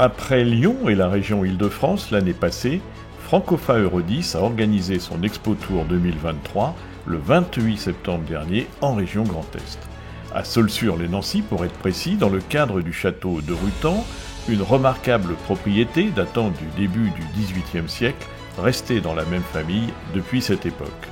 Après Lyon et la région Île-de-France l'année passée, Francofa Eurodis a organisé son Expo Tour 2023 le 28 septembre dernier en région Grand Est. À Saulxures-lès-Nancy, pour être précis, dans le cadre du château de Rutan, une remarquable propriété datant du début du XVIIIe siècle, restée dans la même famille depuis cette époque.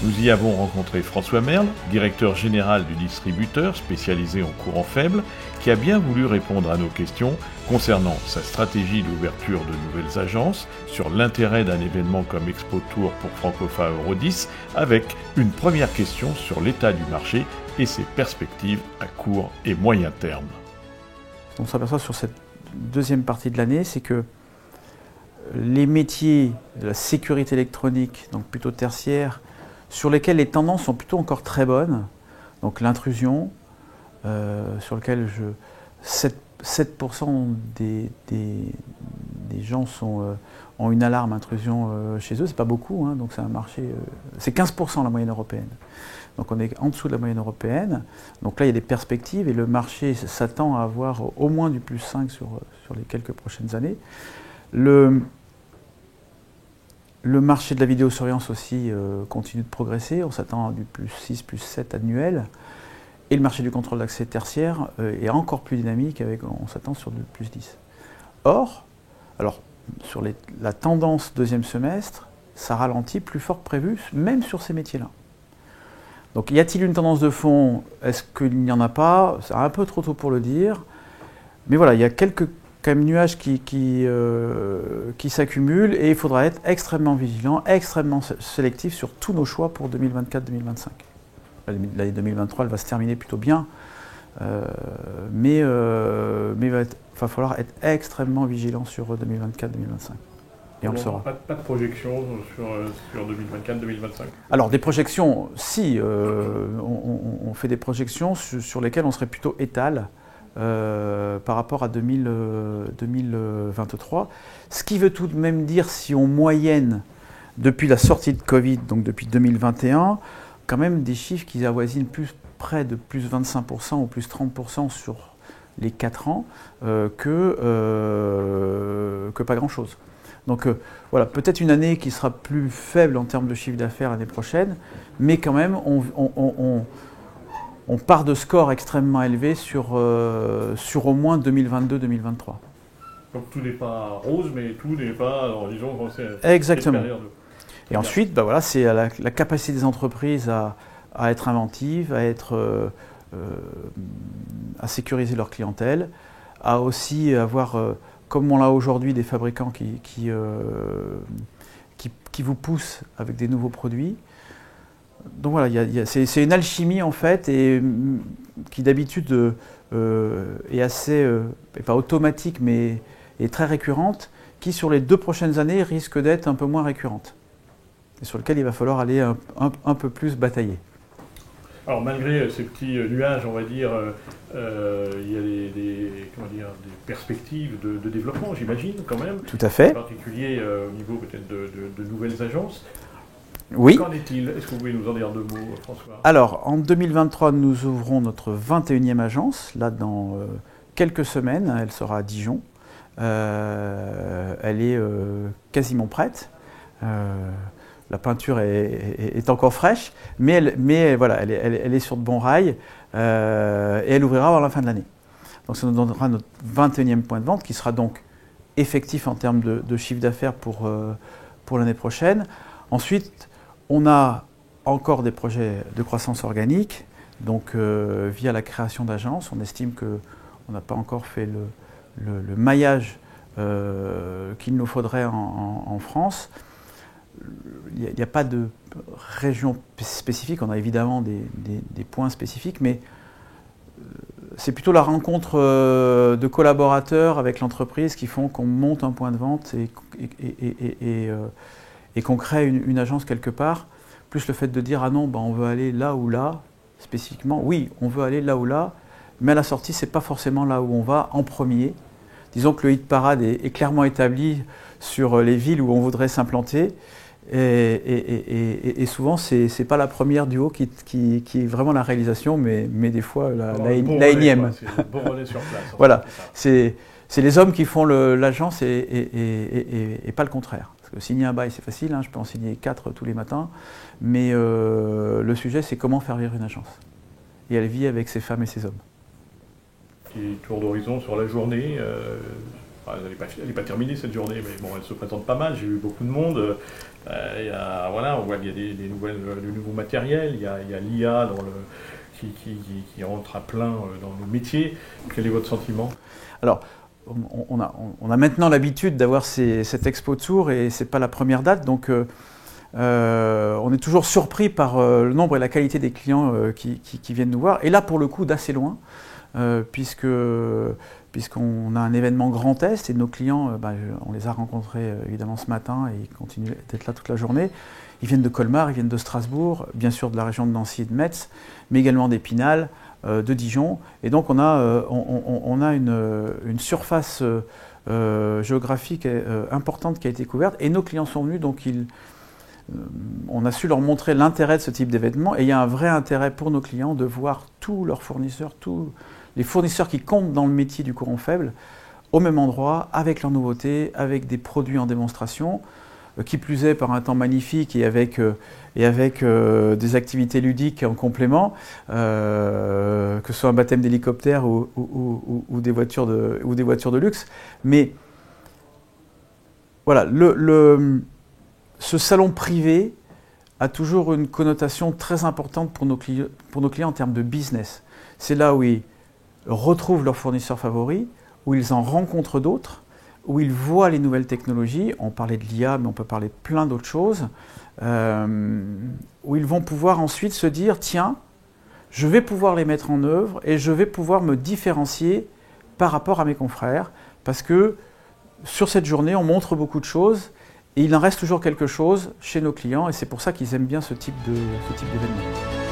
Nous y avons rencontré François Merle, directeur général du distributeur spécialisé en courant faible, qui a bien voulu répondre à nos questions concernant sa stratégie d'ouverture de nouvelles agences, sur l'intérêt d'un événement comme Expo Tour pour Francofa Eurodis, avec une première question sur l'état du marché et ses perspectives à court et moyen terme. On s'aperçoit sur cette deuxième partie de l'année, c'est que les métiers de la sécurité électronique, donc plutôt tertiaire, sur lesquels les tendances sont plutôt encore très bonnes, donc l'intrusion, sur lequel 7% des gens ont une alarme intrusion chez eux, c'est pas beaucoup, hein, donc c'est un marché, c'est 15% la moyenne européenne. Donc on est en dessous de la moyenne européenne, donc là il y a des perspectives et le marché s'attend à avoir au moins du plus 5 sur les quelques prochaines années. Le marché de la vidéosurveillance aussi continue de progresser, on s'attend à du plus 6, plus 7 annuel. Et le marché du contrôle d'accès tertiaire est encore plus dynamique, on s'attend sur du plus 10. Or, alors, sur la tendance deuxième semestre, ça ralentit plus fort que prévu, même sur ces métiers-là. Donc y a-t-il une tendance de fond? Est-ce qu'il n'y en a pas? C'est un peu trop tôt pour le dire. Mais voilà, il y a quelques quand même nuages qui s'accumulent et il faudra être extrêmement vigilant, extrêmement sélectif sur tous nos choix pour 2024-2025. L'année 2023, elle va se terminer plutôt bien, mais il va falloir être extrêmement vigilant sur 2024-2025. Et on le saura. Pas de projection sur 2024-2025? Alors des projections, si, on fait des projections sur lesquelles on serait plutôt étal. Par rapport à 2023, ce qui veut tout de même dire, si on moyenne depuis la sortie de Covid, donc depuis 2021, quand même des chiffres qui avoisinent près de plus 25% ou plus 30% sur les 4 ans que pas grand-chose. Donc voilà, peut-être une année qui sera plus faible en termes de chiffre d'affaires l'année prochaine, mais quand même on part de scores extrêmement élevés sur au moins 2022-2023. Donc tout n'est pas rose, mais tout n'est pas, disons, exactement. Et ensuite, bah voilà, c'est la capacité des entreprises à être inventives, à sécuriser leur clientèle, à aussi avoir, comme on l'a aujourd'hui, des fabricants qui vous poussent avec des nouveaux produits. Donc voilà, c'est une alchimie en fait, et qui d'habitude est assez, pas automatique, mais est très récurrente, qui sur les 2 prochaines années risque d'être un peu moins récurrente, et sur lequel il va falloir aller un peu plus batailler. Alors malgré ces petits nuages, on va dire, il y a des perspectives de développement, j'imagine, quand même. Tout à fait. En particulier au niveau peut-être de nouvelles agences. Oui. Qu'en est-il? Est-ce que vous pouvez nous en dire 2 mots, François? Alors, en 2023, nous ouvrons notre 21e agence, là dans quelques semaines, elle sera à Dijon. Elle est quasiment prête. La peinture est encore fraîche, mais voilà, elle est sur de bons rails, et elle ouvrira avant la fin de l'année. Donc ça nous donnera notre 21e point de vente, qui sera donc effectif en termes de chiffre d'affaires pour l'année prochaine. Ensuite, on a encore des projets de croissance organique, donc via la création d'agences. On estime qu'on n'a pas encore fait le maillage qu'il nous faudrait en France. Il n'y a pas de région spécifique, on a évidemment des points spécifiques, mais c'est plutôt la rencontre de collaborateurs avec l'entreprise qui font qu'on monte un point de vente et qu'on crée une agence quelque part, plus le fait de dire « Ah non, on veut aller là ou là », spécifiquement. Oui, on veut aller là ou là, mais à la sortie, ce n'est pas forcément là où on va en premier. Disons que le hit parade est clairement établi sur les villes où on voudrait s'implanter, et souvent, ce n'est pas la première du haut qui est vraiment la réalisation, mais des fois la énième. C'est le bon relais sur place. Voilà, c'est c'est les hommes qui font l'agence et pas le contraire. Parce que signer un bail, c'est facile, hein, je peux en signer 4 tous les matins, mais le sujet, c'est comment faire vivre une agence. Et elle vit avec ses femmes et ses hommes. Petit tour d'horizon sur la journée. Elle n'est pas terminée cette journée, mais bon, elle se présente pas mal. J'ai vu beaucoup de monde. On voit qu'il y a des nouveaux matériels. Il y a l'IA qui rentre à plein dans le métier. Quel est votre sentiment? Alors, on a maintenant l'habitude d'avoir cette Expo Tour et c'est pas la première date, donc on est toujours surpris par le nombre et la qualité des clients qui viennent nous voir. Et là, pour le coup, d'assez loin, puisqu'on a un événement Grand Est et nos clients, on les a rencontrés évidemment ce matin et ils continuent d'être là toute la journée. Ils viennent de Colmar, ils viennent de Strasbourg, bien sûr de la région de Nancy et de Metz, mais également d'Épinal, de Dijon. Et donc on a une surface géographique importante qui a été couverte et nos clients sont venus, donc on a su leur montrer l'intérêt de ce type d'événement et il y a un vrai intérêt pour nos clients de voir tous leurs fournisseurs, tous les fournisseurs qui comptent dans le métier du courant faible au même endroit, avec leurs nouveautés, avec des produits en démonstration, qui plus est par un temps magnifique et avec des activités ludiques en complément, que ce soit un baptême d'hélicoptère ou des voitures de luxe. Mais voilà, ce salon privé a toujours une connotation très importante pour nos clients en termes de business. C'est là où ils retrouvent leurs fournisseurs favoris, où ils en rencontrent d'autres, où ils voient les nouvelles technologies, on parlait de l'IA, mais on peut parler de plein d'autres choses, où ils vont pouvoir ensuite se dire, tiens, je vais pouvoir les mettre en œuvre et je vais pouvoir me différencier par rapport à mes confrères, parce que sur cette journée, on montre beaucoup de choses, et il en reste toujours quelque chose chez nos clients, et c'est pour ça qu'ils aiment bien ce type d'événement.